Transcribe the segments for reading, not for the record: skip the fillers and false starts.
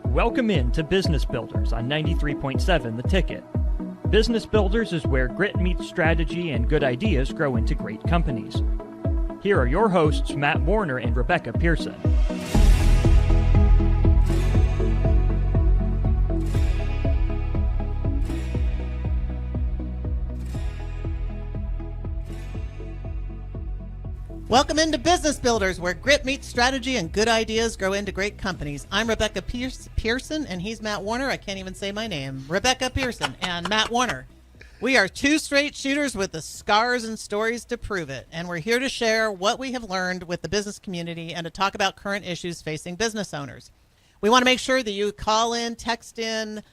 Welcome in to Business Builders on 93.7 The Ticket. Business Builders is where grit meets strategy and good ideas grow into great companies. Here are your hosts, Matt Warner and Rebecca Pearson. Welcome into Business Builders, where grit meets strategy and good ideas grow into great companies. I'm Rebecca Pearson, and he's Matt Warner. I can't even say my name. Rebecca Pearson and Matt Warner. We are two straight shooters with the scars and stories to prove it, and we're here to share what we have learned with the business community and to talk about current issues facing business owners. We want to make sure that you call in, text in,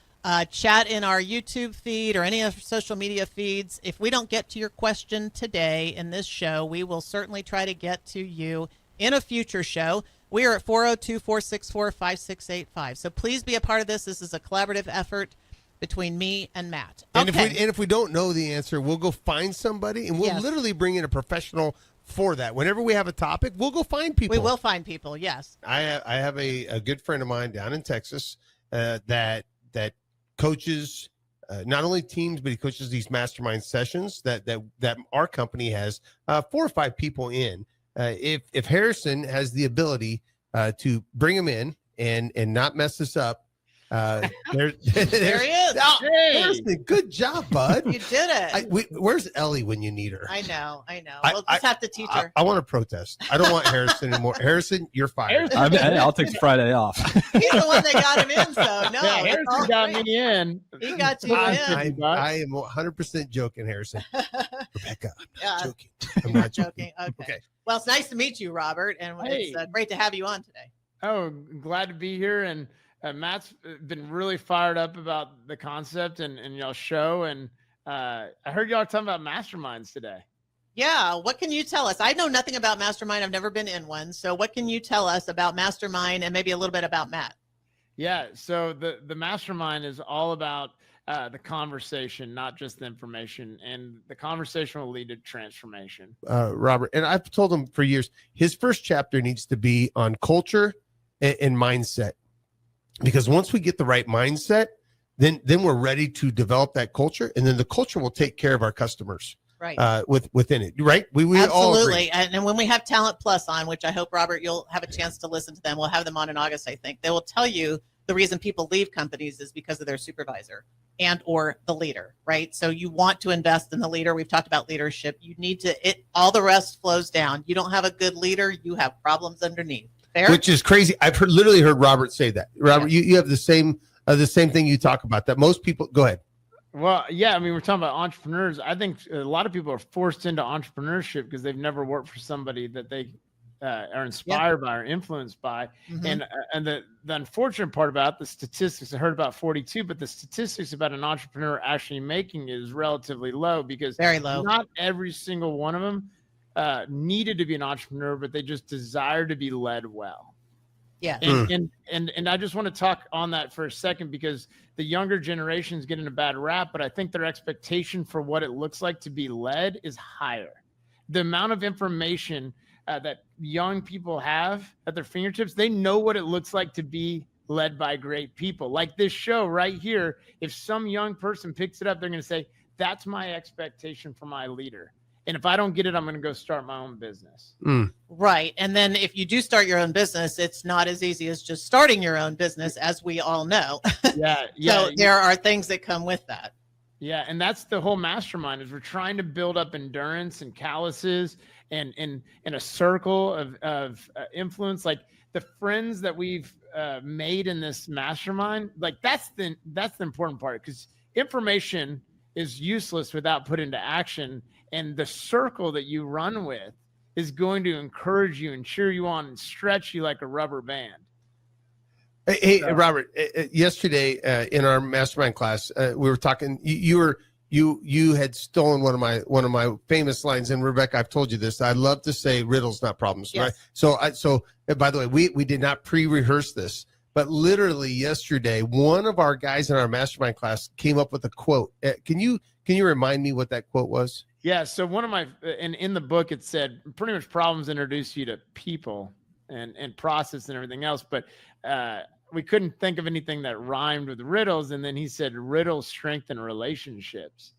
chat in our YouTube feed or any of our social media feeds. If we don't get to your question today in this show, we will certainly try to get to you in a future show. We are at 402-464-5685. So please be a part of this. This is a collaborative effort between me and Matt. Okay. And if we don't know the answer, we'll go find somebody, and we'll literally bring in a professional for that. Whenever we have a topic, we'll go find people. We will find people, yes. I have a good friend of mine down in Texas that coaches not only teams, but he coaches these mastermind sessions that our company has 4 or 5 people in. If Harrison has the ability to bring them in and not mess this up, there he is. Oh, hey. Harrison, good job, bud. You did it. Where's Ellie when you need her? I know. We'll just have to teach her. I want to protest. I don't want Harrison anymore. Harrison, you're fired. I'll take Friday off. He's the one that got him in, so no. Yeah, Harrison got me in. He got you in. I am 100% joking, Harrison. Rebecca, I'm not joking. I'm not joking. Okay. Well, it's nice to meet you, Robert, and it's great to have you on today. Oh, glad to be here. And Matt's been really fired up about the concept and y'all show. And I heard y'all talking about masterminds today. Yeah. What can you tell us? I know nothing about mastermind. I've never been in one. So what can you tell us about mastermind and maybe a little bit about Matt? Yeah. So the mastermind is all about the conversation, not just the information, and the conversation will lead to transformation. Robert, and I've told him for years, his first chapter needs to be on culture and mindset. Because once we get the right mindset, then we're ready to develop that culture, and then the culture will take care of our customers. Right. Within it, right? We all agree. And when we have Talent Plus on, which I hope, Robert, you'll have a chance to listen to them. We'll have them on in August, I think. They will tell you the reason people leave companies is because of their supervisor and or the leader, right? So you want to invest in the leader. We've talked about leadership. You need to, all the rest flows down. You don't have a good leader, you have problems underneath. Fair? Which is crazy. I've literally heard Robert say that. Robert, you have the same thing you talk about, that most people, go ahead. Well, yeah, I mean, we're talking about entrepreneurs. I think a lot of people are forced into entrepreneurship because they've never worked for somebody that they are inspired by or influenced by. Mm-hmm. And the unfortunate part about the statistics, I heard about 42, but the statistics about an entrepreneur actually making it is relatively low, because very low. Not every single one of them needed to be an entrepreneur, but they just desire to be led well. Yeah. And I just want to talk on that for a second, because the younger generations get in a bad rap, but I think their expectation for what it looks like to be led is higher. The amount of information that young people have at their fingertips, they know what it looks like to be led by great people. Like this show right here, if some young person picks it up, they're going to say, that's my expectation for my leader. And if I don't get it, I'm going to go start my own business. Right. And then if you do start your own business, it's not as easy as just starting your own business, as we all know. Yeah. So there are things that come with that. Yeah. And that's the whole mastermind, is we're trying to build up endurance and calluses and in a circle of influence. Like the friends that we've made in this mastermind, like that's the important part, because information is useless without put into action. And the circle that you run with is going to encourage you and cheer you on and stretch you like a rubber band. Hey, Robert, yesterday in our mastermind class, we were talking, you had stolen one of my famous lines. And Rebecca, I've told you this. I love to say riddles, not problems. Yes. Right. So by the way, we did not pre-rehearse this, but literally yesterday, one of our guys in our mastermind class came up with a quote. Can you remind me what that quote was? Yeah. So one of my, in the book, it said pretty much problems introduce you to people and process and everything else. But we couldn't think of anything that rhymed with riddles. And then he said, riddles strengthen relationships.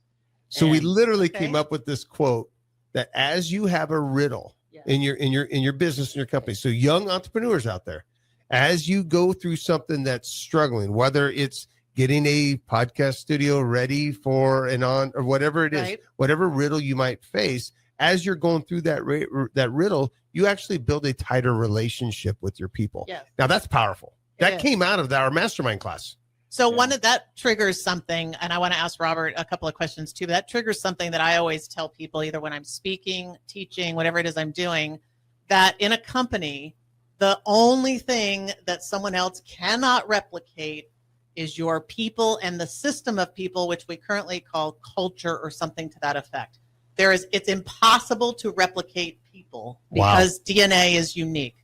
So we And- literally Okay. came up with this quote that as you have a riddle Yeah. in your business, in your company, so young entrepreneurs out there, as you go through something that's struggling, whether it's getting a podcast studio ready for an on or whatever it is, Right. whatever riddle you might face, as you're going through that riddle, you actually build a tighter relationship with your people. Yes. Now that's powerful. It That is. came out of our mastermind class. So Yeah. one of that triggers something, and I want to ask Robert a couple of questions too. But that triggers something that I always tell people, either when I'm speaking, teaching, whatever it is I'm doing, that in a company, the only thing that someone else cannot replicate is your people and the system of people, which we currently call culture or something to that effect. It's impossible to replicate people Wow. because DNA is unique.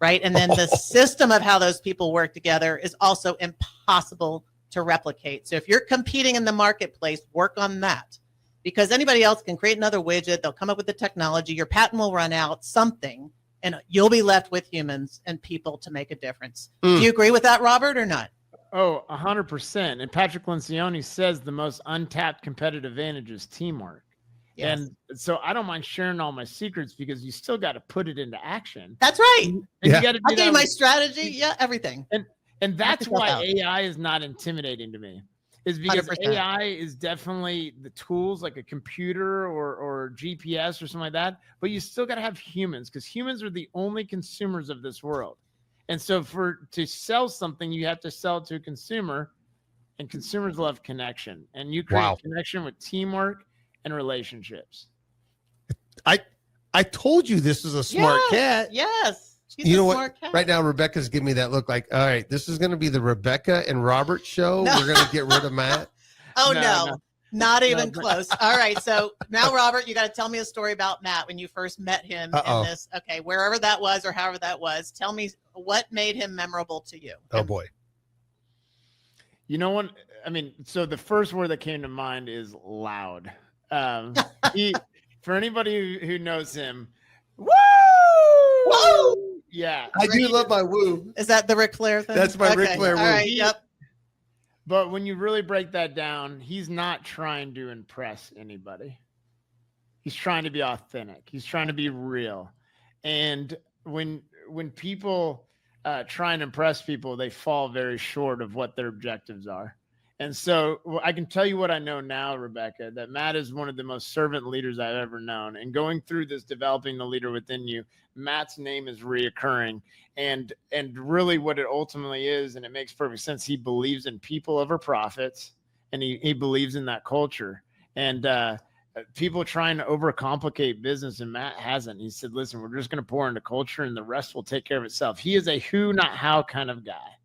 Right. And then the system of how those people work together is also impossible to replicate. So if you're competing in the marketplace, work on that, because anybody else can create another widget. They'll come up with the technology. Your patent will run out, something, and you'll be left with humans and people to make a difference. Do you agree with that, Robert, or not? Oh, 100%. And Patrick Lencioni says the most untapped competitive advantage is teamwork. Yes. And so I don't mind sharing all my secrets because you still got to put it into action. That's right. And Yeah. you got to I'll do give you that my with- strategy. Yeah, everything. And that's yourself why out. AI is not intimidating to me, is because 100%. AI is definitely the tools like a computer or GPS or something like that. But you still got to have humans, because humans are the only consumers of this world. And so to sell something, you have to sell it to a consumer, and consumers love connection. And you create Wow. connection with teamwork and relationships. I told you this is a smart cat. Yes. She's You a know what? smart cat. Right now, Rebecca's giving me that look like, all right, this is going to be the Rebecca and Robert show. No. We're going to get rid of Matt. Oh, No, no. no. Not even but- close. All right. So now, Robert, you got to tell me a story about Matt when you first met him Uh-oh. in this. Okay. Wherever that was or however that was. Tell me what made him memorable to you. Oh, boy. You know what? I mean, so the first word that came to mind is loud. For anybody who knows him, woo! Woo! Yeah. I do love my woo. Is that the Ric Flair thing? That's my Ric Flair All woo. right. Yep. But when you really break that down, he's not trying to impress anybody. He's trying to be authentic. He's trying to be real. And when people try and impress people, they fall very short of what their objectives are. And so I can tell you what I know now, Rebecca, that Matt is one of the most servant leaders I've ever known. And going through this, developing the leader within you, Matt's name is reoccurring. And really what it ultimately is, and it makes perfect sense, he believes in people over profits, and he believes in that culture. And people trying to overcomplicate business, and Matt hasn't. He said, listen, we're just going to pour into culture and the rest will take care of itself. He is a who, not how kind of guy.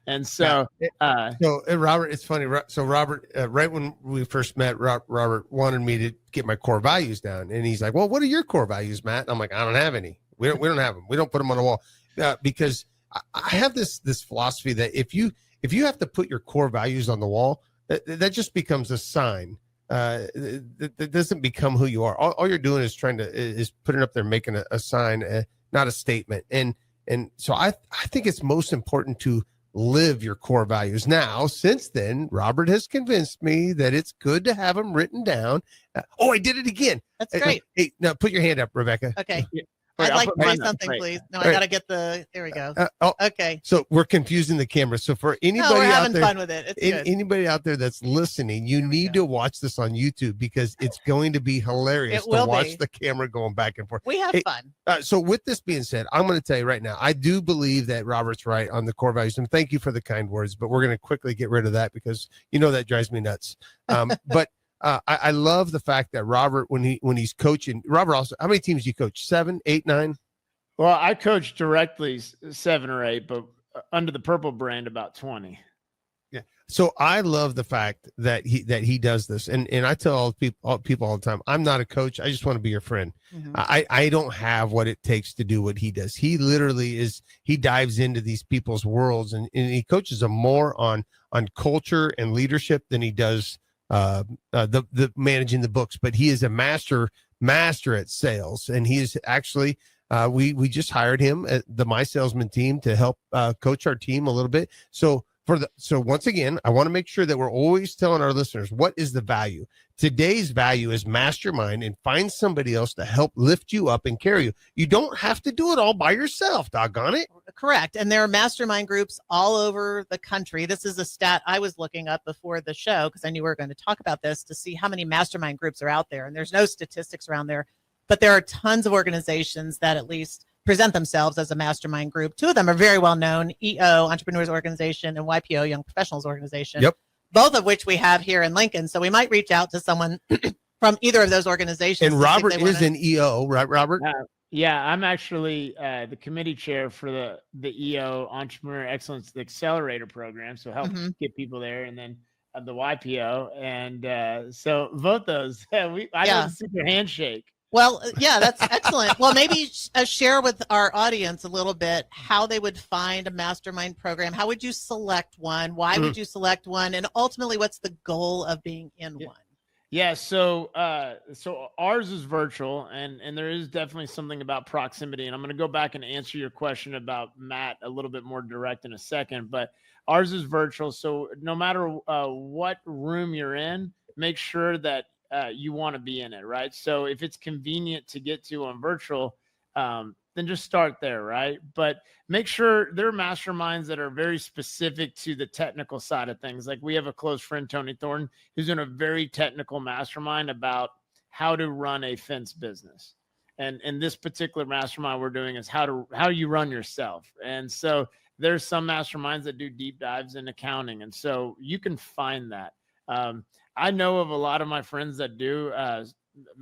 And so, Robert, it's funny. So Robert, right when we first met, Robert wanted me to get my core values down, and he's like, "Well, what are your core values, Matt?" And I'm like, "I don't have any. We don't have them. We don't put them on the wall because I have this philosophy that if you have to put your core values on the wall, that just becomes a sign. That doesn't become who you are. All you're doing is is putting up there, making a sign, not a statement. And so I think it's most important to live your core values. Now, since then, Robert has convinced me that it's good to have them written down. I did it again. That's great. Hey, now put your hand up, Rebecca. Okay. Wait, I'd I'll like put to say mine up. something, Right. please. No, All I right. got to get there we go. Okay. So we're confusing the camera. So for No, anybody we're out having there, fun with it. It's good. anybody out there that's listening, you need to watch this on YouTube because it's going to be hilarious It will to watch be. the camera going back and forth. We have Hey, fun. So with this being said, I'm going to tell you right now, I do believe that Robert's right on the core values, and thank you for the kind words, but we're going to quickly get rid of that because that drives me nuts. But I love the fact that Robert, when he's coaching, Robert also, how many teams do you coach? 7, 8, 9? Well, I coach directly 7 or 8, but under the Purple brand, about 20. Yeah. So I love the fact that he does this, and I tell all people all the time, I'm not a coach. I just want to be your friend. Mhm. I don't have what it takes to do what he does. He literally he dives into these people's worlds, and he coaches them more on culture and leadership than he does the managing the books. But he is a master at sales, and he is actually We just hired him at the My Salesman team to help coach our team a little bit. So once again, I want to make sure that we're always telling our listeners what is the value. Today's value is mastermind and find somebody else to help lift you up and carry you. You don't have to do it all by yourself, doggone it. Correct. And there are mastermind groups all over the country. This is a stat I was looking up before the show because I knew we were going to talk about this to see how many mastermind groups are out there. And there's no statistics around there, but there are tons of organizations that at least present themselves as a mastermind group. Two of them are very well known, EO, Entrepreneurs Organization, and YPO, Young Professionals Organization. Yep. Both of which we have here in Lincoln. So we might reach out to someone from either of those organizations. And Robert is an EO, right, Robert? Yeah, I'm actually the committee chair for the EO Entrepreneur Excellence Accelerator program. So help get people there. And then the YPO. And so both those, I know the secret handshake. Well, yeah, that's excellent. Well, maybe share with our audience a little bit how they would find a mastermind program. How would you select one? Why would you select one? And ultimately, what's the goal of being in one? Yeah, so ours is virtual, and there is definitely something about proximity. And I'm going to go back and answer your question about Matt a little bit more direct in a second. But ours is virtual, so no matter what room you're in, make sure that you want to be in it, right? So if it's convenient to get to on virtual, then just start there, right? But make sure there are masterminds that are very specific to the technical side of things. Like we have a close friend, Tony Thornton, who's in a very technical mastermind about how to run a fence business. And this particular mastermind we're doing is how you run yourself. And so there's some masterminds that do deep dives in accounting. And so you can find that. I know of a lot of my friends that do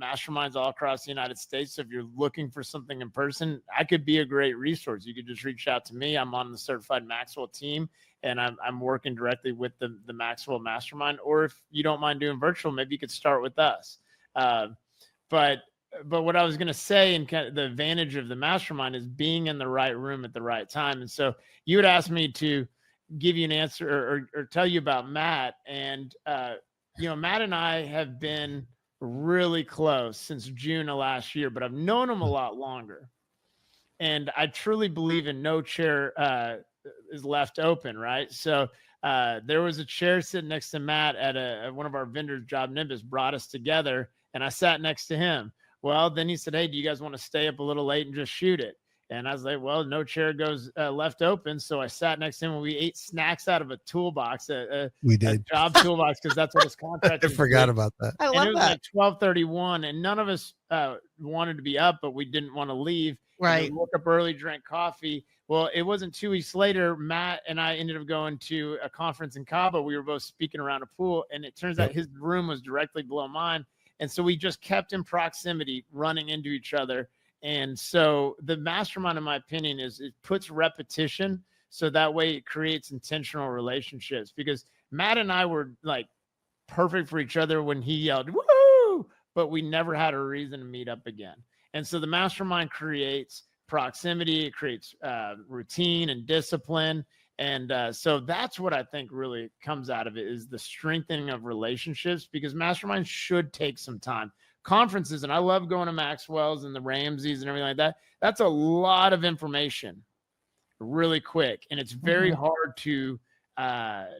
masterminds all across the United States. So if you're looking for something in person, I could be a great resource. You could just reach out to me. I'm on the certified Maxwell team, and I'm working directly with the Maxwell mastermind. Or if you don't mind doing virtual, maybe you could start with us. But what I was going to say, and kind of the advantage of the mastermind is being in the right room at the right time. And so you would ask me to give you an answer or tell you about Matt. And, Matt and I have been really close since June of last year, but I've known him a lot longer. And I truly believe in no chair is left open, right? So there was a chair sitting next to Matt at one of our vendors, Job Nimbus, brought us together, and I sat next to him. Well, then he said, hey, do you guys want to stay up a little late and just shoot it? And I was like, well, no chair goes left open. So I sat next to him and we ate snacks out of a toolbox, we did a job toolbox, because that's what his contract I forgot about that. I love it was that. like 12:31, and none of us wanted to be up, but we didn't want to leave. Right. We woke up early, drank coffee. Well, it wasn't 2 weeks later, Matt and I ended up going to a conference in Cabo. We were both speaking around a pool, and it turns out his room was directly below mine. And so we just kept in proximity, running into each other. And so the mastermind, in my opinion, is it puts repetition. So that way it creates intentional relationships, because Matt and I were like perfect for each other when he yelled, woo, but we never had a reason to meet up again. And so the mastermind creates proximity, it creates routine and discipline. And so that's what I think really comes out of it, is the strengthening of relationships, because masterminds should take some time. Conferences, and I love going to Maxwell's and the Ramseys and everything like that. That's a lot of information really quick. And it's very hard to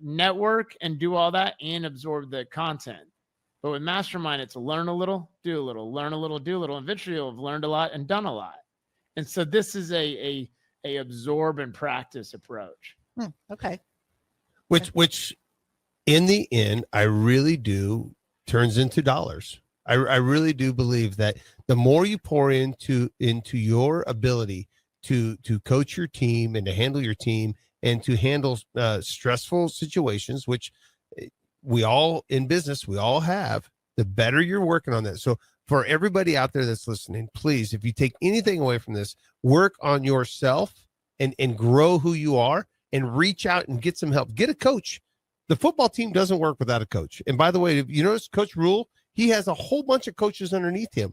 network and do all that and absorb the content. But with mastermind, it's learn a little, do a little, learn a little, do a little. Eventually you'll have learned a lot and done a lot. And so this is a absorb and practice approach. Okay. Which in the end, I really do turns into dollars. I really do believe that the more you pour into your ability to coach your team and to handle your team and to handle stressful situations, which we all in business, we all have, the better you're working on that. So for everybody out there that's listening, please, if you take anything away from this, work on yourself and grow who you are and reach out and get some help. Get a coach. The football team doesn't work without a coach. And by the way, if you notice Coach Rule, he has a whole bunch of coaches underneath him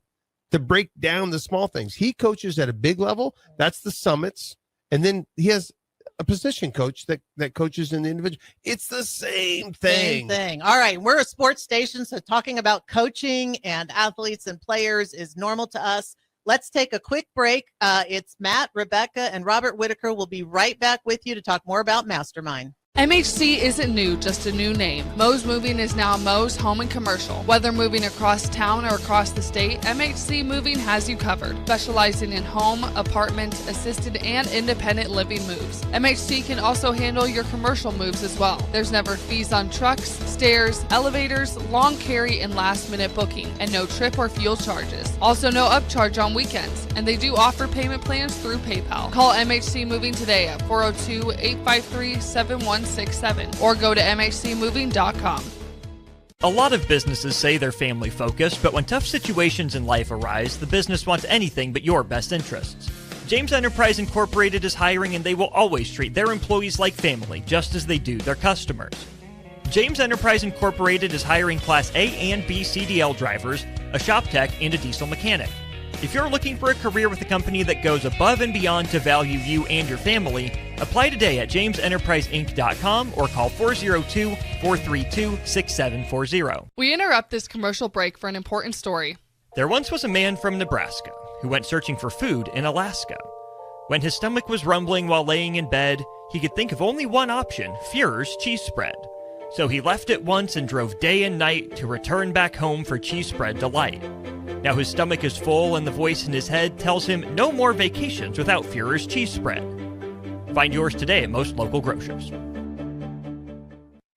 to break down the small things. He coaches at a big level. That's the summits. And then he has a position coach that coaches in the individual. It's the same thing. All right. We're a sports station, so talking about coaching and athletes and players is normal to us. Let's take a quick break. It's Matt, Rebecca, and Robert Whitaker will be right back with you to talk more about Mastermind. MHC isn't new, just a new name. Moe's Moving is now Moe's Home and Commercial. Whether moving across town or across the state, MHC Moving has you covered, specializing in home, apartment, assisted, and independent living moves. MHC can also handle your commercial moves as well. There's never fees on trucks, stairs, elevators, long carry, and last-minute booking, and no trip or fuel charges. Also no upcharge on weekends, and they do offer payment plans through PayPal. Call MHC Moving today at 402-853-7167 or go to mhcmoving.com. A lot of businesses say they're family focused, but when tough situations in life arise, the business wants anything but your best interests. James Enterprise Incorporated is hiring, and they will always treat their employees like family, just as they do their customers. James Enterprise Incorporated is hiring Class A and B CDL drivers, a shop tech, and a diesel mechanic. If you're looking for a career with a company that goes above and beyond to value you and your family, apply today at jamesenterpriseinc.com or call 402-432-6740. We interrupt this commercial break for an important story. There once was a man from Nebraska who went searching for food in Alaska. When his stomach was rumbling while laying in bed, he could think of only one option, Führer's cheese spread. So he left at once and drove day and night to return back home for cheese spread delight. Now his stomach is full and the voice in his head tells him no more vacations without Führer's cheese spread. Find yours today at most local grocers.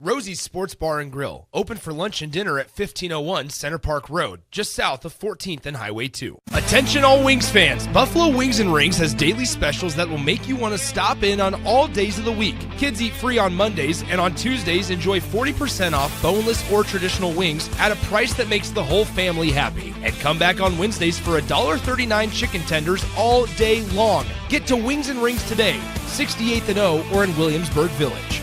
Rosie's Sports Bar and Grill, open for lunch and dinner at 1501 Center Park Road, just south of 14th and Highway 2. Attention all Wings fans, Buffalo Wings and Rings has daily specials that will make you want to stop in on all days of the week. Kids eat free on Mondays, and on Tuesdays enjoy 40% off boneless or traditional wings at a price that makes the whole family happy. And come back on Wednesdays for $1.39 chicken tenders all day long. Get to Wings and Rings today, 68th and O or in Williamsburg Village.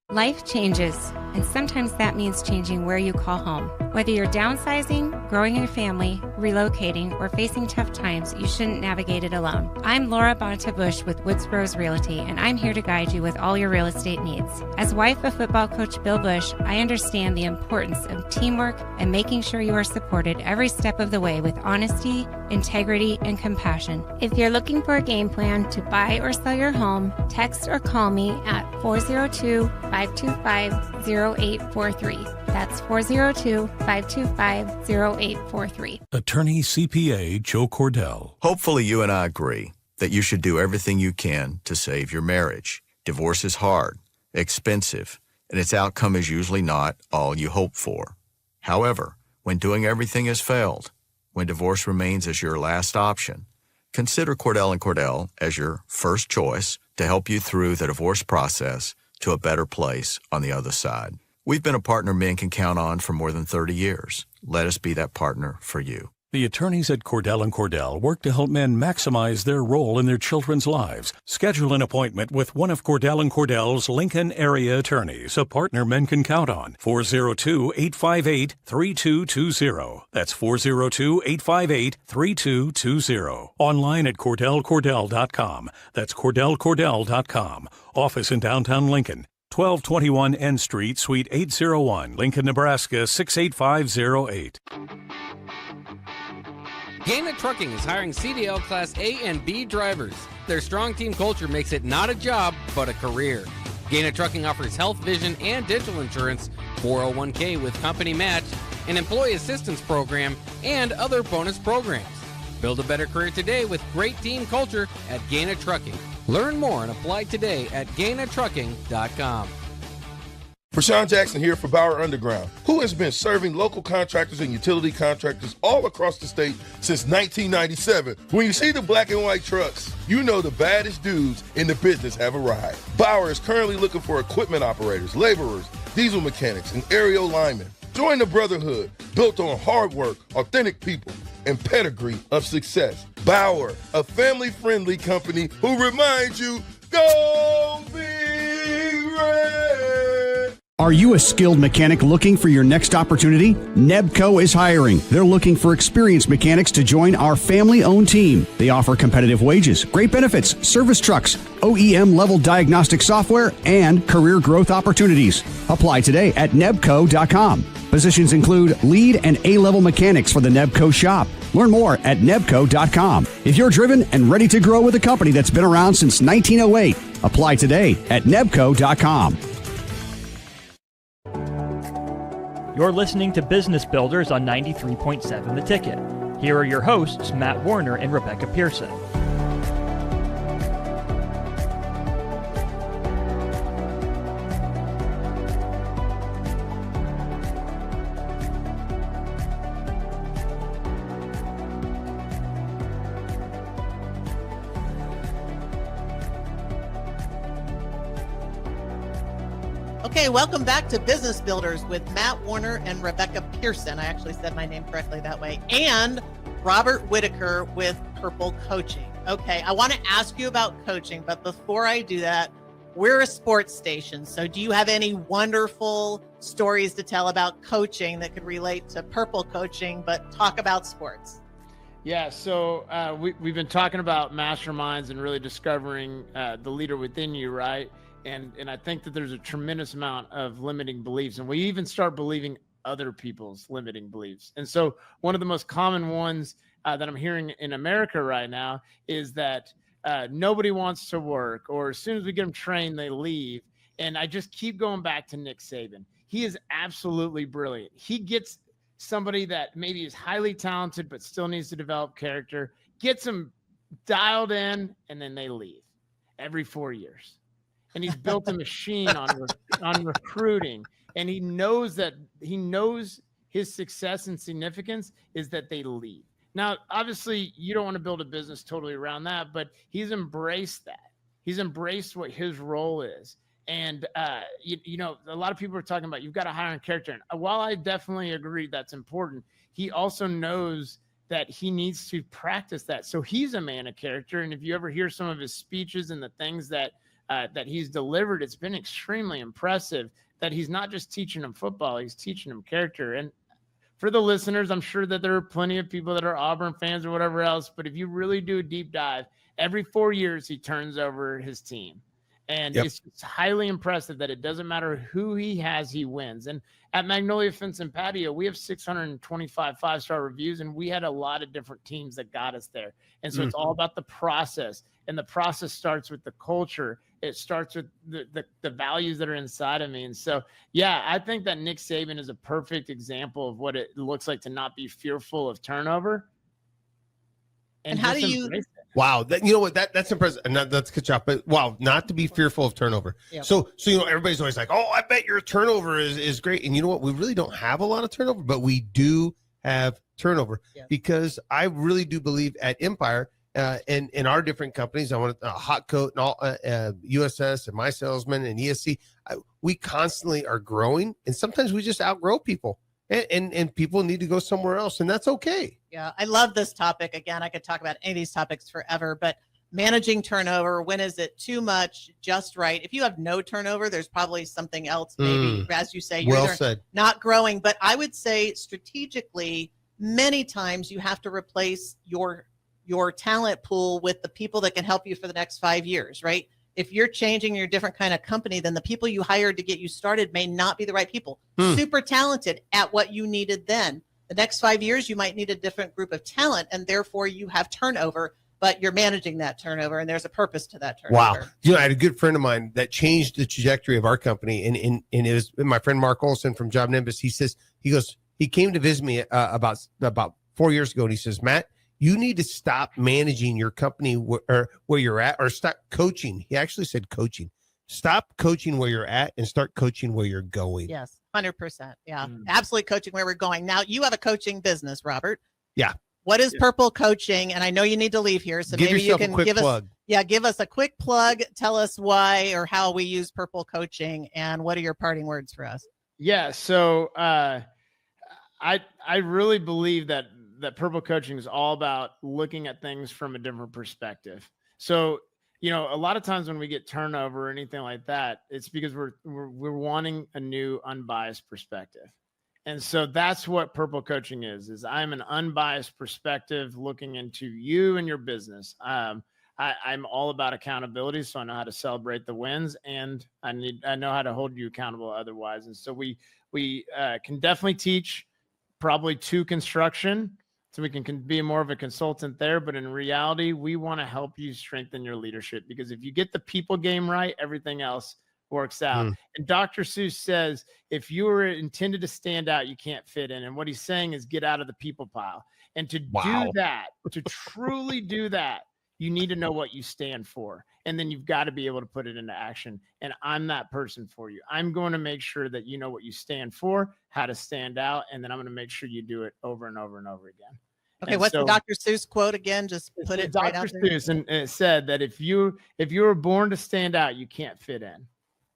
Life changes, and sometimes that means changing where you call home. Whether you're downsizing, growing your family, relocating, or facing tough times, you shouldn't navigate it alone. I'm Laura Bonta-Bush with Woodsboro's Realty, and I'm here to guide you with all your real estate needs. As wife of football coach Bill Bush, I understand the importance of teamwork and making sure you are supported every step of the way with honesty, integrity, and compassion. If you're looking for a game plan to buy or sell your home, text or call me at 402-525-0843. That's 402-525-0843. Attorney CPA Joe Cordell. Hopefully you and I agree that you should do everything you can to save your marriage. Divorce is hard, expensive, and its outcome is usually not all you hope for. However, when doing everything has failed, when divorce remains as your last option, consider Cordell & Cordell as your first choice to help you through the divorce process to a better place on the other side. We've been a partner men can count on for more than 30 years. Let us be that partner for you. The attorneys at Cordell & Cordell work to help men maximize their role in their children's lives. Schedule an appointment with one of Cordell & Cordell's Lincoln area attorneys, a partner men can count on. 402-858-3220. That's 402-858-3220. Online at CordellCordell.com. That's CordellCordell.com. Office in downtown Lincoln. 1221 N Street, Suite 801, Lincoln, Nebraska 68508. Gaina Trucking is hiring CDL Class A and B drivers. Their strong team culture makes it not a job, but a career. Gaina Trucking offers health, vision, and dental insurance, 401k with company match, an employee assistance program, and other bonus programs. Build a better career today with great team culture at Gaina Trucking. Learn more and apply today at GainaTrucking.com. Prashawn Jackson here for Bauer Underground, who has been serving local contractors and utility contractors all across the state since 1997. When you see the black and white trucks, you know the baddest dudes in the business have arrived. Bauer is currently looking for equipment operators, laborers, diesel mechanics, and aerial linemen. Join the brotherhood built on hard work, authentic people, and pedigree of success. Bauer, a family-friendly company who reminds you, go Big Red! Are you a skilled mechanic looking for your next opportunity? Nebco is hiring. They're looking for experienced mechanics to join our family-owned team. They offer competitive wages, great benefits, service trucks, OEM-level diagnostic software, and career growth opportunities. Apply today at nebco.com. Positions include lead and A-level mechanics for the Nebco shop. Learn more at nebco.com. If you're driven and ready to grow with a company that's been around since 1908, apply today at nebco.com. You're listening to Business Builders on 93.7 The Ticket. Here are your hosts, Matt Warner and Rebecca Pearson. Okay, welcome back to Business Builders with Matt Warner and Rebecca Pearson. I actually said my name correctly that way. And Robert Whitaker with Purple Coaching. Okay, I want to ask you about coaching, but before I do that, we're a sports station. So do you have any wonderful stories to tell about coaching that could relate to Purple Coaching, but talk about sports? Yeah, so we've been talking about masterminds and really discovering the leader within you, right? And I think that there's a tremendous amount of limiting beliefs, and we even start believing other people's limiting beliefs. And so one of the most common ones that I'm hearing in America right now is that nobody wants to work, or as soon as we get them trained, they leave. And I just keep going back to Nick Saban. He is absolutely brilliant. He gets somebody that maybe is highly talented but still needs to develop character, gets them dialed in, and then they leave every 4 years. And he's built a machine on recruiting, and he knows his success and significance is that they leave. Now, obviously, you don't want to build a business totally around that, but he's embraced that. He's embraced what his role is. And, you know, a lot of people are talking about you've got to hire on character. And while I definitely agree that's important, he also knows that he needs to practice that. So he's a man of character. And if you ever hear some of his speeches and the things that he's delivered, it's been extremely impressive that he's not just teaching them football, he's teaching them character. And for the listeners, I'm sure that there are plenty of people that are Auburn fans or whatever else, but if you really do a deep dive, every 4 years he turns over his team. And It's highly impressive that it doesn't matter who he has, he wins. And at Magnolia Fence and Patio, we have 625 five-star reviews, and we had a lot of different teams that got us there. And so it's all about the process, and the process starts with the culture. It starts with the values that are inside of me. And so, yeah, I think that Nick Saban is a perfect example of what it looks like to not be fearful of turnover. And how do you... Wow, you know what? That's impressive. And that's good job. But wow, not to be fearful of turnover. Yep. So you know, everybody's always like, "Oh, I bet your turnover is great." And you know what? We really don't have a lot of turnover, but we do have turnover because I really do believe at Empire and in our different companies. I want a hot coat and all USS and My Salesman and ESC. We constantly are growing, and sometimes we just outgrow people. And people need to go somewhere else, and that's okay. Yeah, I love this topic. Again, I could talk about any of these topics forever, but managing turnover, when is it too much, just right? If you have no turnover, there's probably something else, maybe, as you say, you're not growing. But I would say strategically, many times you have to replace your talent pool with the people that can help you for the next 5 years, right? If you're changing your different kind of company, then the people you hired to get you started may not be the right people. Super talented at what you needed then. The next 5 years, you might need a different group of talent, and therefore you have turnover, but you're managing that turnover, and there's a purpose to that turnover. Wow. You know, I had a good friend of mine that changed the trajectory of our company, and it was my friend Mark Olson from Job Nimbus. He came to visit me about 4 years ago, and he says, "Matt, you need to stop managing your company where you're at, or stop coaching." He actually said coaching. Stop coaching where you're at and start coaching where you're going. Yes, 100%. Yeah, absolutely coaching where we're going. Now, you have a coaching business, Robert. Yeah. What is Purple Coaching? And I know you need to leave here, so maybe you can give us a quick plug. Tell us why or how we use Purple Coaching, and what are your parting words for us? Yeah, so I really believe that Purple Coaching is all about looking at things from a different perspective. So, you know, a lot of times when we get turnover or anything like that, it's because we're wanting a new unbiased perspective. And so that's what Purple Coaching is I'm an unbiased perspective looking into you and your business. I'm all about accountability, so I know how to celebrate the wins, and I know how to hold you accountable otherwise. And so we can definitely teach probably to construction, so we can be more of a consultant there. But in reality, we want to help you strengthen your leadership, because if you get the people game right, everything else works out. And Dr. Seuss says, if you were intended to stand out, you can't fit in. And what he's saying is get out of the people pile. And to do that, to truly do that, you need to know what you stand for. And then you've got to be able to put it into action. And I'm that person for you. I'm going to make sure that you know what you stand for, how to stand out, and then I'm going to make sure you do it over and over and over again. Okay, And what's so, the Dr. Seuss quote again? Just put it right out Dr. there. Seuss, and it said that if you were born to stand out, you can't fit in.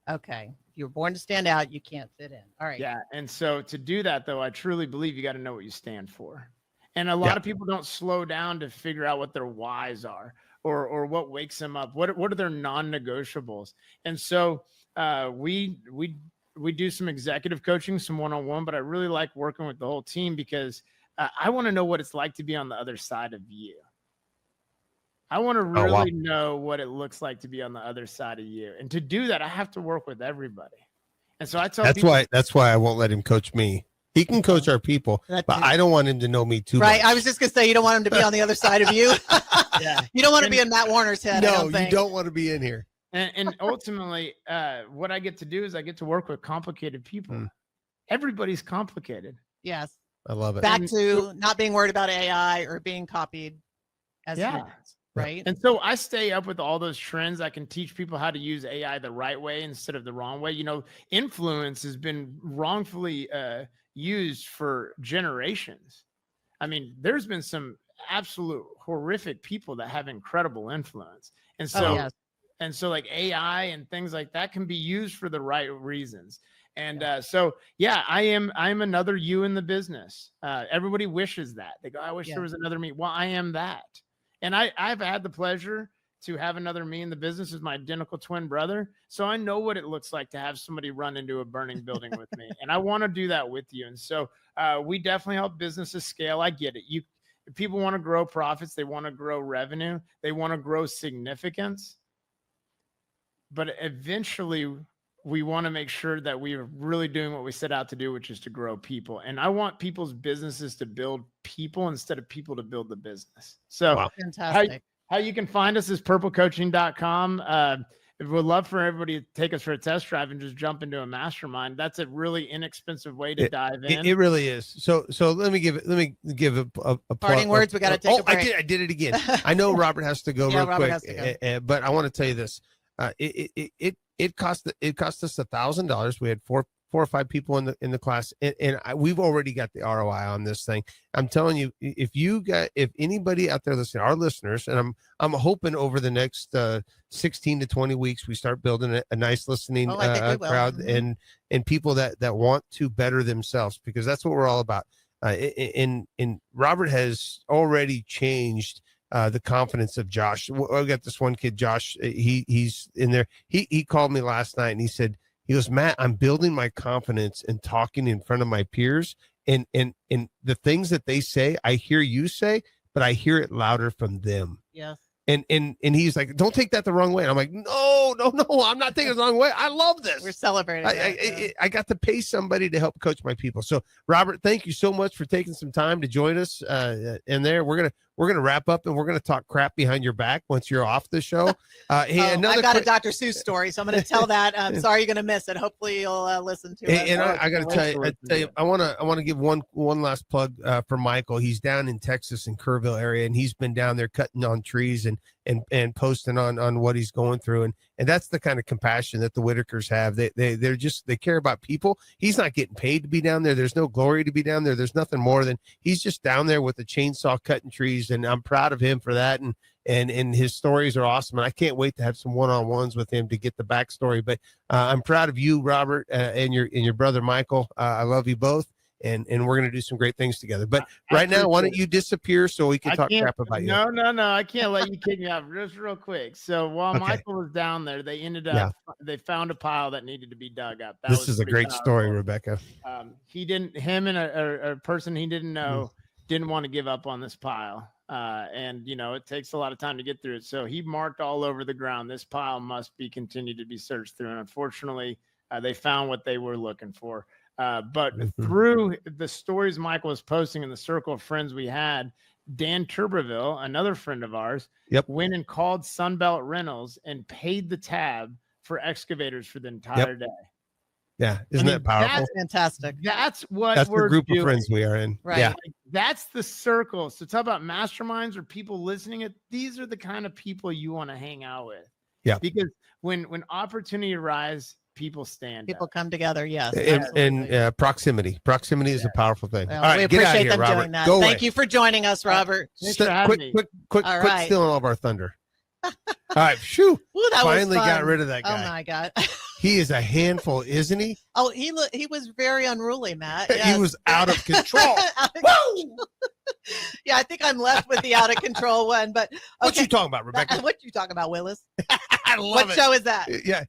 Okay. If you were born to stand out, you can't fit in. All right. Yeah. And so to do that, though, I truly believe you got to know what you stand for. And a lot of people don't slow down to figure out what their whys are, or what wakes them up. What are their non-negotiables? And so we do some executive coaching, some one-on-one, but I really like working with the whole team, because I want to know what it's like to be on the other side of you. I want to really know what it looks like to be on the other side of you. And to do that, I have to work with everybody. And so I tell people, that's why I won't let him coach me. He can coach our people, but I don't want him to know me too much. Right. I was just going to say, you don't want him to be on the other side of you. Yeah. You don't want to be in Matt Warner's head. No, you don't want to be in here. And ultimately, what I get to do is I get to work with complicated people. Everybody's complicated. Yes. I love it. Back to not being worried about AI or being copied as humans, right? And so I stay up with all those trends. I can teach people how to use AI the right way instead of the wrong way. You know, influence has been wrongfully used for generations. I mean, there's been some absolute horrific people that have incredible influence. And so, and so like AI and things like that can be used for the right reasons. And I'm another you in the business. Everybody wishes that. They go, I wish there was another me. Well, I am that. And I've had the pleasure to have another me in the business as my identical twin brother. So I know what it looks like to have somebody run into a burning building with me. And I want to do that with you. And so we definitely help businesses scale. I get it. People want to grow profits. They want to grow revenue. They want to grow significance. But eventually we want to make sure that we are really doing what we set out to do, which is to grow people. And I want people's businesses to build people instead of people to build the business. So fantastic. How you can find us is purplecoaching.com. We'd love for everybody to take us for a test drive and just jump into a mastermind. That's a really inexpensive way to dive in. It really is. So let me give a parting words. We got to take a break. I did it again. I know Robert has to go real quick, but I want to tell you this. It cost us $1,000. We had four or five people in the class, and we've already got the ROI on this thing. I'm telling you, if anybody out there listening, our listeners, and I'm hoping over the next 16 to 20 weeks we start building a nice listening crowd and people that want to better themselves, because that's what we're all about. And Robert has already changed the confidence of Josh. I got this one kid, Josh. He's in there. He called me last night and he goes, Matt, I'm building my confidence and talking in front of my peers. And the things that they say, I hear you say, but I hear it louder from them. Yes. And he's like, don't take that the wrong way. And I'm like, no, I'm not taking it the wrong way. I love this. We're celebrating. I got to pay somebody to help coach my people. So Robert, thank you so much for taking some time to join us. In there, we're gonna wrap up and we're gonna talk crap behind your back once you're off the show. I've got a Dr. Seuss story, so I'm going to tell that. I'm sorry you're going to miss it. Hopefully you'll listen to it. And I got to tell you, I want to give one last plug for Michael. He's down in Texas in Kerrville area, and he's been down there cutting on trees and posting on what he's going through, and that's the kind of compassion that the Whitakers have. They care about people. He's not getting paid to be down there. There's no glory to be down there. There's nothing more than he's just down there with a chainsaw cutting trees, and I'm proud of him for that. And his stories are awesome, and I can't wait to have some one-on-ones with him to get the backstory. But I'm proud of you, Robert, and your brother Michael. I love you both. And we're going to do some great things together. But right now, why don't you disappear so we can talk crap about you? No. I can't let you kick me off just real quick. So while Michael was down there, they ended up, they found a pile that needed to be dug up. This is a great story, Rebecca. Him and a person he didn't know didn't want to give up on this pile. And, it takes a lot of time to get through it. So he marked all over the ground, this pile must be continued to be searched through. And unfortunately, they found what they were looking for. But through the stories Michael was posting in the circle of friends we had, Dan Tuberville, another friend of ours, went and called Sunbelt Rentals and paid the tab for excavators for the entire day. Yeah. Isn't that powerful? That's fantastic. That's what That's we're the group doing. of friends we are in. Right. Yeah. Like, that's the circle. So talk about masterminds or people listening. These are the kind of people you want to hang out with. Yeah. Because when opportunity arises, people stand People up. come together. Yes. And proximity is a powerful thing. Well, All right, we get out of appreciate here, them Robert. doing that. Go Thank away. you for joining us, Robert. Thanks for having me. Quit All right. stealing all of our thunder. All right, shoo. Ooh, that was Finally got fun. rid of that Oh guy. my God. He is a handful, isn't he? Oh, he was very unruly, Matt. He Yes. was out of control. Out of control. Yeah, I think I'm left with the out of control one. But What you talking about, Rebecca? What you talking about, Willis? I love What it. show is that? Yeah.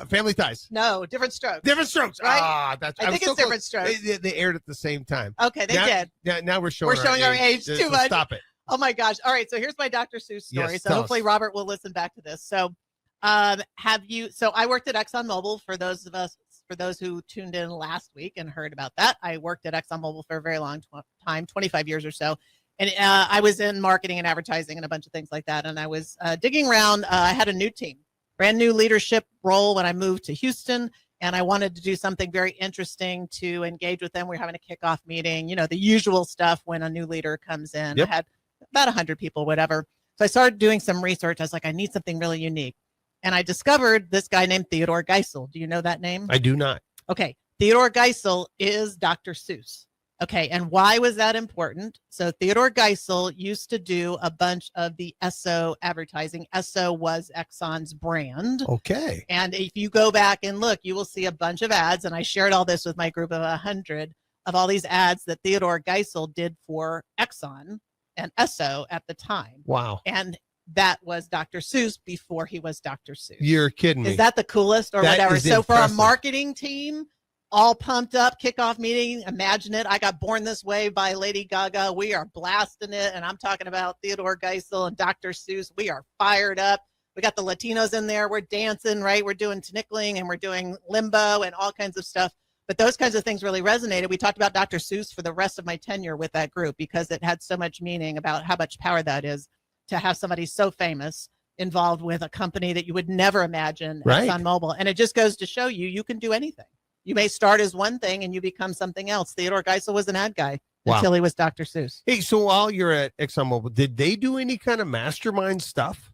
Family Ties. No, Different Strokes. Different Strokes. Right? Ah, that's. I think it's Different Strokes. They aired at the same time. Okay, they did. Now we're showing. We're showing our age too much. Stop it. Oh my gosh. All right. So here's my Dr. Seuss story. Yes, So tell hopefully us. Robert will listen back to this. So so I worked at ExxonMobil for those who tuned in last week and heard about that. I worked at ExxonMobil for a very long time, 25 years or so. And I was in marketing and advertising and a bunch of things like that. And I was digging around. I had a new team, brand new leadership role when I moved to Houston. And I wanted to do something very interesting to engage with them. We're having a kickoff meeting, the usual stuff when a new leader comes in. Yep. I had about 100 people, whatever. So I started doing some research. I was like, I need something really unique. And I discovered this guy named Theodore Geisel. Do you know that name? I do not. Okay. Theodore Geisel is Dr. Seuss. Okay. And why was that important? So Theodore Geisel used to do a bunch of the Esso advertising. Esso was Exxon's brand. Okay. And if you go back and look, you will see a bunch of ads. And I shared all this with my group of 100 of all these ads that Theodore Geisel did for Exxon and Esso at the time. Wow. And that was Dr. Seuss before he was Dr. Seuss. You're kidding me. Is that the coolest or That whatever? is So for a impressive. marketing team, all pumped up, kickoff meeting, imagine it. I got Born This Way by Lady Gaga. We are blasting it. And I'm talking about Theodore Geisel and Dr. Seuss. We are fired up. We got the Latinos in there. We're dancing, right? We're doing tickling and we're doing limbo and all kinds of stuff. But those kinds of things really resonated. We talked about Dr. Seuss for the rest of my tenure with that group because it had so much meaning about how much power that is to have somebody so famous involved with a company that you would never imagine, Right. ExxonMobil. And it just goes to show you can do anything. You may start as one thing and you become something else. Theodore Geisel was an ad guy Wow. until he was Dr. Seuss. Hey, so while you're at ExxonMobil, did they do any kind of mastermind stuff?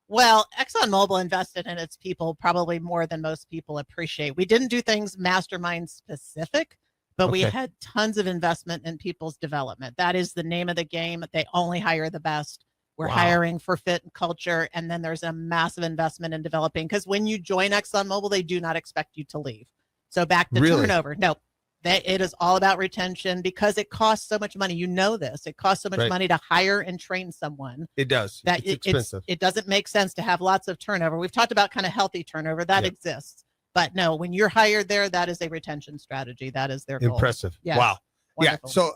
Well, ExxonMobil invested in its people probably more than most people appreciate. We didn't do things mastermind specific, but we Okay. had tons of investment in people's development. That is the name of the game. They only hire the best. We're Wow. hiring for fit and culture. And then there's a massive investment in developing because when you join ExxonMobil, they do not expect you to leave. So back to Really? turnover. No, it is all about retention because it costs so much money. You know this. It costs so much Right. money to hire and train someone It does. that It's expensive. it doesn't make sense to have lots of turnover. We've talked about kind of healthy turnover that Yep. exists, but no, when you're hired there, that is a retention strategy. That is their goal. Impressive. Yes. Wow. Wonderful. Yeah. So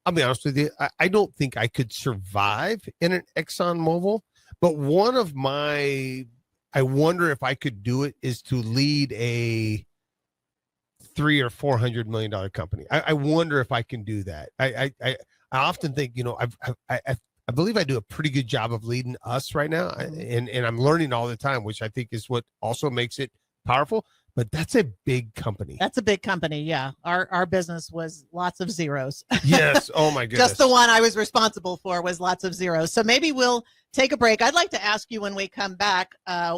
I'll be honest with you. I don't think I could survive in an ExxonMobil, but I wonder if I could do it is to lead a $300 or $400 million company. I wonder if I can do that. I often think, I believe I do a pretty good job of leading us right now. And I'm learning all the time, which I think is what also makes it powerful. But that's a big company. That's a big company. Yeah. Our business was lots of zeros. Yes. Oh my goodness. Just the one I was responsible for was lots of zeros. So maybe we'll take a break. I'd like to ask you when we come back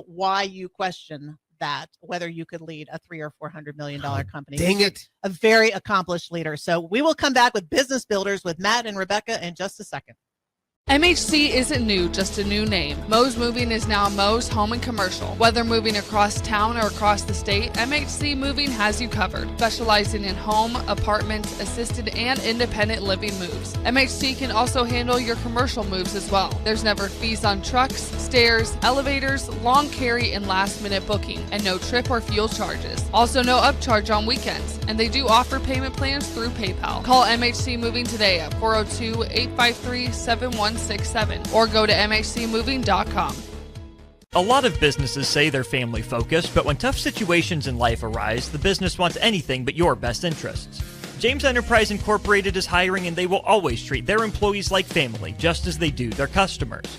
why you question that, whether you could lead a $300 or $400 million company. Dang it. A very accomplished leader. So we will come back with Business Builders with Matt and Rebecca in just a second. MHC isn't new, just a new name. Moe's Moving is now Moe's Home and Commercial. Whether moving across town or across the state, MHC Moving has you covered, specializing in home, apartment, assisted, and independent living moves. MHC can also handle your commercial moves as well. There's never fees on trucks, stairs, elevators, long carry, and last-minute booking, and no trip or fuel charges. Also no upcharge on weekends, and they do offer payment plans through PayPal. Call MHC Moving today at 402-853-7167 or go to mhcmoving.com. A lot of businesses say they're family focused, but when tough situations in life arise, the business wants anything but your best interests. James Enterprise Incorporated is hiring, and they will always treat their employees like family, just as they do their customers.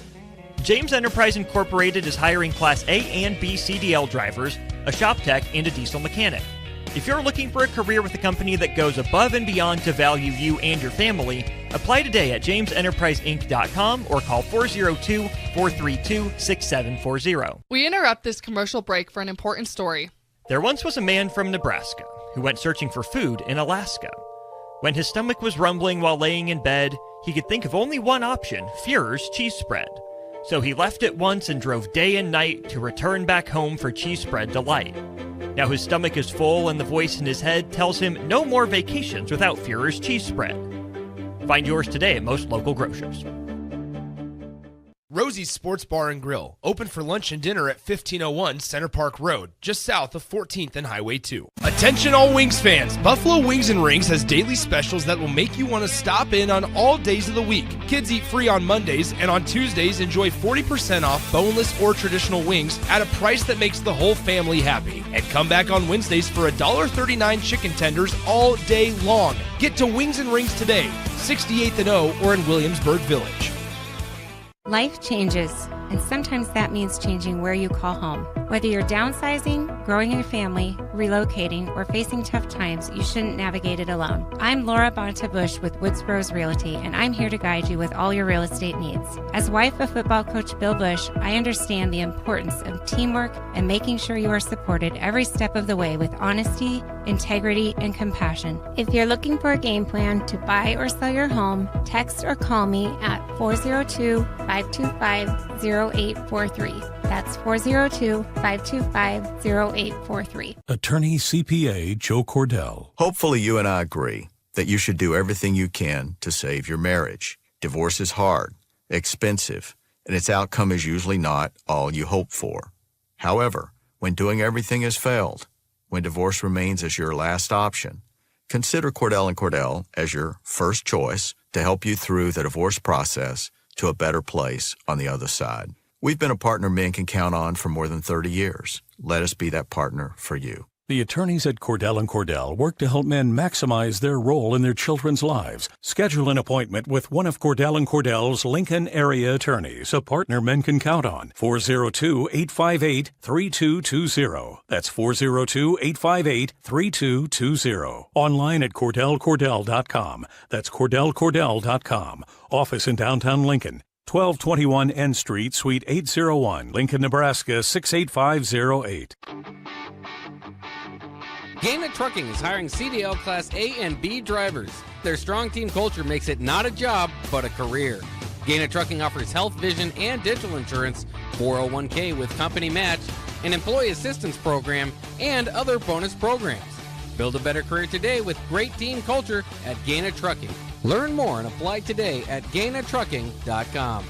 James Enterprise Incorporated is hiring Class A and B CDL drivers, a shop tech, and a diesel mechanic. If you're looking for a career with a company that goes above and beyond to value you and your family, apply today at jamesenterpriseinc.com or call 402-432-6740. We interrupt this commercial break for an important story. There once was a man from Nebraska who went searching for food in Alaska. When his stomach was rumbling while laying in bed, he could think of only one option, Führer's cheese spread. So he left at once and drove day and night to return back home for cheese spread delight. Now his stomach is full and the voice in his head tells him no more vacations without Führer's cheese spread. Find yours today at most local grocers. Rosie's Sports Bar and Grill, open for lunch and dinner at 1501 Center Park Road, just south of 14th and Highway 2. Attention all Wings fans, Buffalo Wings and Rings has daily specials that will make you want to stop in on all days of the week. Kids eat free on Mondays, and on Tuesdays enjoy 40% off boneless or traditional wings at a price that makes the whole family happy. And come back on Wednesdays for $1.39 chicken tenders all day long. Get to Wings and Rings today, 68th and O or in Williamsburg Village. Life changes, and sometimes that means changing where you call home. Whether you're downsizing, growing your family, relocating, or facing tough times, you shouldn't navigate it alone. I'm Laura Bonta-Bush with Woodsboro's Realty, and I'm here to guide you with all your real estate needs. As wife of football coach Bill Bush, I understand the importance of teamwork and making sure you are supported every step of the way with honesty, integrity, and compassion. If you're looking for a game plan to buy or sell your home, text or call me at 402-525-0843. That's 402-525-0843. Attorney CPA Joe Cordell. Hopefully you and I agree that you should do everything you can to save your marriage. Divorce is hard, expensive, and its outcome is usually not all you hope for. However, when doing everything has failed, when divorce remains as your last option, consider Cordell & Cordell as your first choice to help you through the divorce process to a better place on the other side. We've been a partner men can count on for more than 30 years. Let us be that partner for you. The attorneys at Cordell & Cordell work to help men maximize their role in their children's lives. Schedule an appointment with one of Cordell & Cordell's Lincoln area attorneys, a partner men can count on. 402-858-3220. That's 402-858-3220. Online at CordellCordell.com. That's CordellCordell.com. Office in downtown Lincoln. 1221 N Street, Suite 801, Lincoln, Nebraska 68508. Gaina Trucking is hiring CDL Class A and B drivers. Their strong team culture makes it not a job, but a career. Gaina Trucking offers health, vision, and dental insurance, 401k with company match, an employee assistance program, and other bonus programs. Build a better career today with great team culture at Gaina Trucking. Learn more and apply today at GainaTrucking.com.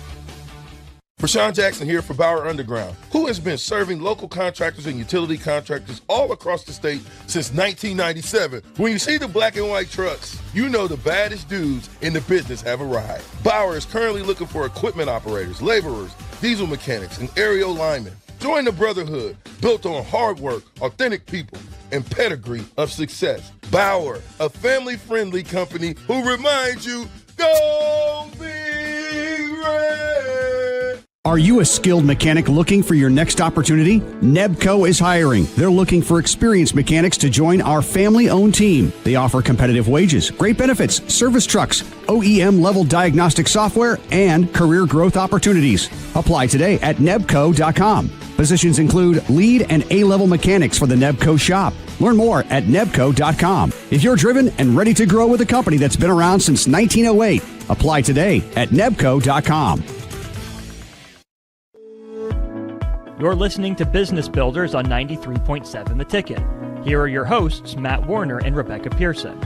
Pearson Jackson here for Bauer Underground, who has been serving local contractors and utility contractors all across the state since 1997. When you see the black and white trucks, you know the baddest dudes in the business have arrived. Bauer is currently looking for equipment operators, laborers, diesel mechanics, and aerial linemen. Join the brotherhood built on hard work, authentic people, and pedigree of success. Bauer, a family-friendly company who reminds you, go Big Red! Are you a skilled mechanic looking for your next opportunity? Nebco is hiring. They're looking for experienced mechanics to join our family-owned team. They offer competitive wages, great benefits, service trucks, OEM-level diagnostic software, and career growth opportunities. Apply today at nebco.com. Positions include lead and A-level mechanics for the Nebco shop. Learn more at nebco.com. If you're driven and ready to grow with a company that's been around since 1908, Apply today at nebco.com. You're listening to Business Builders on 93.7 The Ticket. Here are your hosts, Matt Warner and Rebecca Pearson.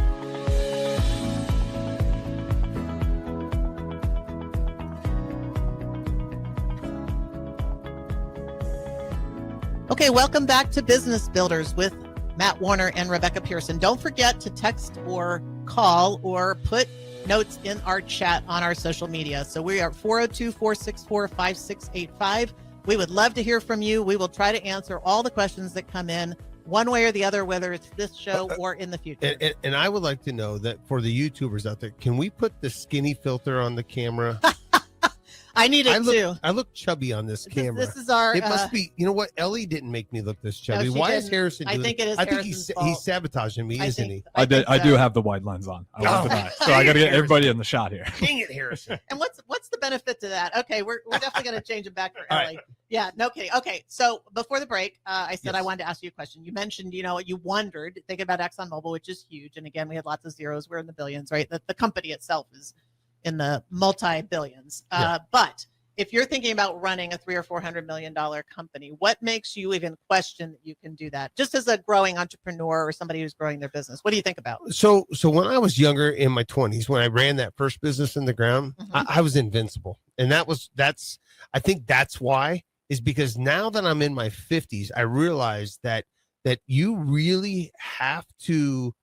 Okay, welcome back to Business Builders with Matt Warner and Rebecca Pearson. Don't forget to text or call or put notes in our chat on our social media. So we are 402-464-5685. We would love to hear from you. We will try to answer all the questions that come in one way or the other, whether it's this show or in the future. And I would like to know that for the YouTubers out there, can we put the skinny filter on the camera? I need it too. I look chubby on this camera. This is our. It must be. You know what? Ellie didn't make me look this chubby. Why is Harrison? I think it is. I think he's sabotaging me, isn't he? I do have the wide lens on. I want to so I got to get everybody in the shot here. Dang it, Harrison! And what's the benefit to that? Okay, we're definitely going to change it back for Ellie. Right. Yeah, no kidding. Okay, so before the break, I said I wanted to ask you a question. You mentioned, you wondered, thinking about ExxonMobil, which is huge, and again, we had lots of zeros. We're in the billions, right? The company itself is in the multi-billions, but if you're thinking about running a $300 or $400 million company, what makes you even question that you can do that? Just as a growing entrepreneur or somebody who's growing their business, what do you think about? So when I was younger in my 20s, when I ran that first business in the ground, I was invincible. And I think that's why, is because now that I'm in my 50s, I realize that you really have to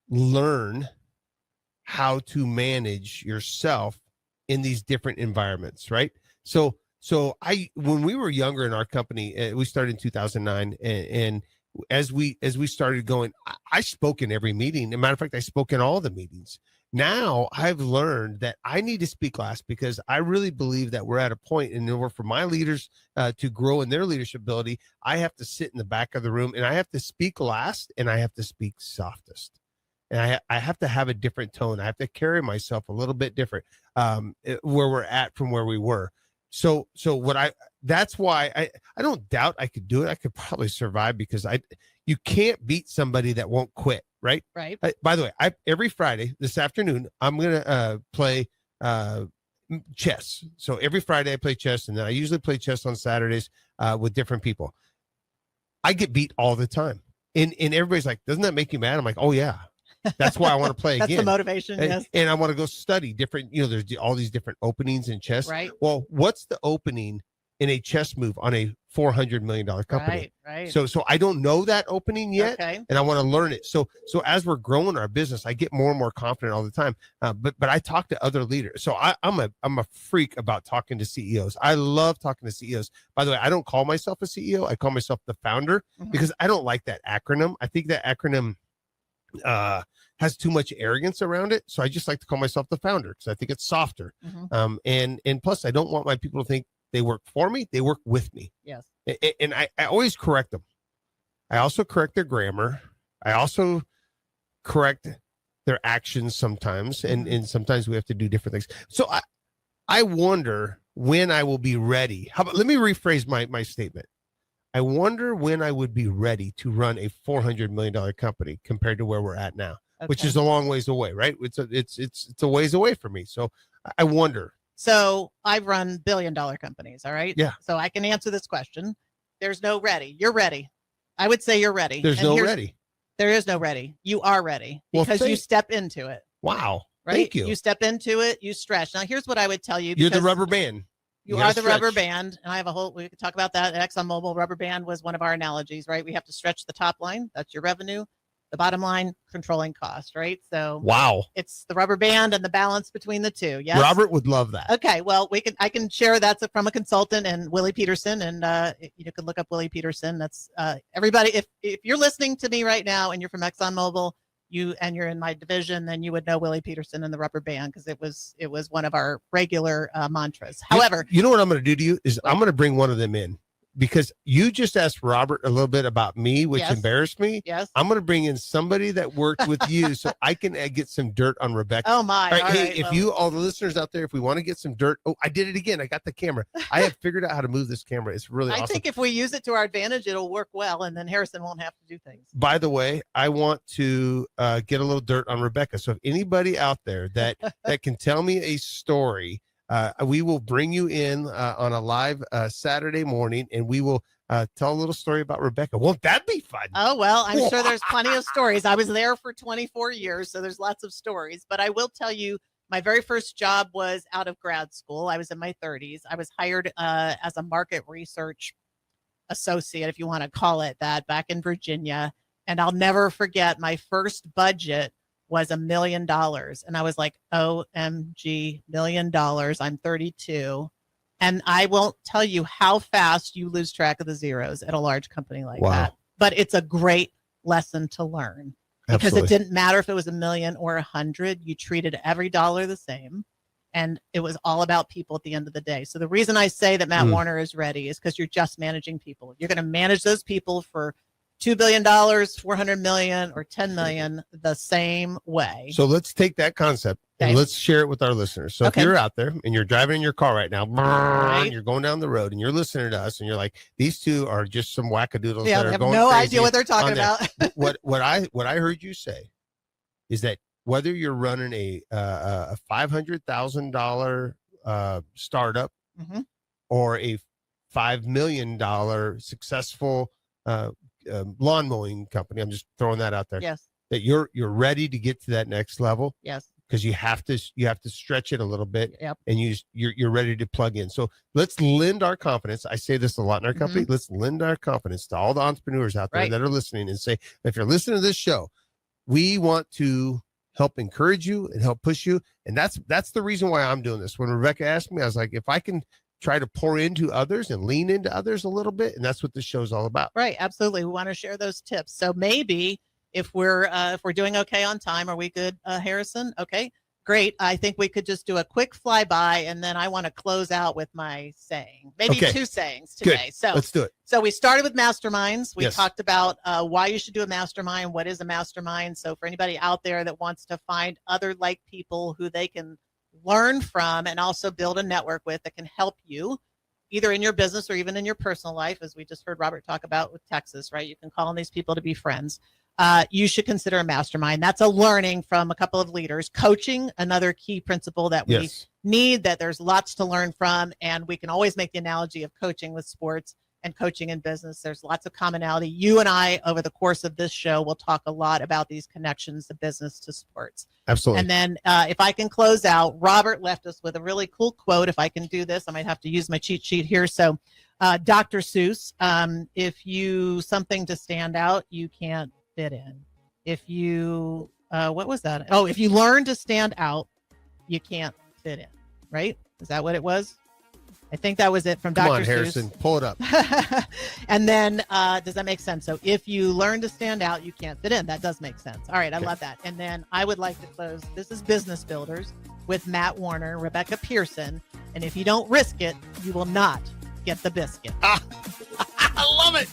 learn how to manage yourself in these different environments, right? So when we were younger in our company, we started in 2009, and as we started going, I spoke in every meeting. As a matter of fact, I spoke in all the meetings. Now I've learned that I need to speak last, because I really believe that we're at a point, in order for my leaders to grow in their leadership ability, I have to sit in the back of the room, and I have to speak last, and I have to speak softest. And I have to have a different tone. I have to carry myself a little bit different where we're at from where we were. So that's why I don't doubt I could do it. I could probably survive, because you can't beat somebody that won't quit. Right. Right. By the way, every Friday this afternoon, I'm going to play chess. So every Friday I play chess, and then I usually play chess on Saturdays with different people. I get beat all the time. And everybody's like, doesn't that make you mad? I'm like, oh yeah. That's why I want to play That's again. That's the motivation, yes. And I want to go study different, there's all these different openings in chess. Right. Well, what's the opening in a chess move on a $400 million company? Right. So I don't know that opening yet, and I want to learn it. So as we're growing our business, I get more and more confident all the time. But I talk to other leaders. So I'm a freak about talking to CEOs. I love talking to CEOs. By the way, I don't call myself a CEO. I call myself the founder, because I don't like that acronym. I think that acronym has too much arrogance around it. So I just like to call myself the founder, because I think it's softer. And plus, I don't want my people to think they work for me. They work with me. Yes. And I always correct them. I also correct their grammar. I also correct their actions sometimes. And sometimes we have to do different things. So I wonder when I will be ready. Let me rephrase my statement. I wonder when I would be ready to run a $400 million company compared to where we're at now, which is a long ways away, right? It's a ways away for me. So I wonder. So I've run $1 billion companies. All right. Yeah. So I can answer this question. There's no ready. You're ready. I would say you're ready. There's no ready. There is no ready. You are ready, because you step into it. Wow. Right. Thank you. You step into it. You stretch. Now, here's what I would tell you. You're the rubber band. You are the rubber band. And I have we could talk about that. ExxonMobil rubber band was one of our analogies, right? We have to stretch the top line. That's your revenue. The bottom line, controlling cost, right? So wow, it's the rubber band and the balance between the two. Yes. Robert would love that. Okay. Well, I can share that's from a consultant, and Willie Peterson, and you can look up Willie Peterson. That's everybody. If you're listening to me right now and you're from ExxonMobil, you're in my division, then you would know Willie Peterson and the rubber band, because it was one of our regular mantras. However, you know what I'm going to do to you is I'm going to bring one of them in. because you just asked Robert a little bit about me, which Yes. embarrassed me. Yes. I'm going to bring in somebody that worked with you so I can get some dirt on Rebecca. Oh my. All right, All hey, right, if well, you, all the listeners out there, if we want to get some dirt, I did it again. I got the camera. I have figured out how to move this camera. It's really I awesome. think if we use it to our advantage, it'll work well, and then Harrison won't have to do things. By the way, I want to get a little dirt on Rebecca. So if anybody out there that can tell me a story, we will bring you in on a live Saturday morning, and we will tell a little story about Rebecca. Won't that be fun? Oh, well, I'm sure there's plenty of stories. I was there for 24 years, so there's lots of stories. But I will tell you, my very first job was out of grad school. I was in my 30s. I was hired as a market research associate, if you want to call it that, back in Virginia. And I'll never forget, my first budget was $1 million. And I was like, OMG, $1 million. I'm 32. And I won't tell you how fast you lose track of the zeros at a large company like that. But it's a great lesson to learn, because Absolutely. it didn't matter if it was $1 million or 100. You treated every dollar the same. And it was all about people at the end of the day. So the reason I say that Matt Warner is ready is because you're just managing people. You're going to manage those people for $2 billion, $400 million, or $10 million the same way. So let's take that concept and let's share it with our listeners. So if you're out there and you're driving in your car right now, and you're going down the road and you're listening to us and you're like, these two are just some wackadoodles. Yeah, that they are have going no crazy idea what they're talking on there. about. what I heard you say is that whether you're running a $500,000 startup or a $5 million successful lawn mowing company, I'm just throwing that out there. Yes. That you're ready to get to that next level. Yes. Because you have to stretch it a little bit. Yep. And you're ready to plug in. So let's lend our confidence. I say this a lot in our company. Let's lend our confidence to all the entrepreneurs out there that are listening, and say, if you're listening to this show, we want to help encourage you and help push you. And that's the reason why I'm doing this. When Rebecca asked me, I was like, if I can try to pour into others and lean into others a little bit, and that's what this show's all about. Right. Absolutely. We want to share those tips. So maybe if we're doing okay on time, are we good, Harrison? Okay, great. I think we could just do a quick flyby, and then I want to close out with my saying, maybe two sayings today. Good. So let's do it. So we started with masterminds. We Yes. talked about why you should do a mastermind. What is a mastermind? So for anybody out there that wants to find other like people who they can learn from and also build a network with that can help you either in your business or even in your personal life, as we just heard Robert talk about with Texas, right? You can call on these people to be friends. You should consider a mastermind. That's a learning from a couple of leaders. Coaching, another key principle that we need, that there's lots to learn from. And we can always make the analogy of coaching with sports and coaching in business. There's lots of commonality. You and I, over the course of this show, will talk a lot about these connections of business to sports. Absolutely. And then if I can close out, Robert left us with a really cool quote. If I can do this, I might have to use my cheat sheet here. So Dr. Seuss, if you something to stand out, you can't fit in. If you, what was that? Oh, if you learn to stand out, you can't fit in, right? Is that what it was? I think that was it from Dr. Come on, Seuss. Harrison, pull it up. And then, does that make sense? So if you learn to stand out, you can't fit in. That does make sense. All right, I love that. And then I would like to close. This is Business Builders with Matt Warner, Rebecca Pearson. And if you don't risk it, you will not get the biscuit. I love it.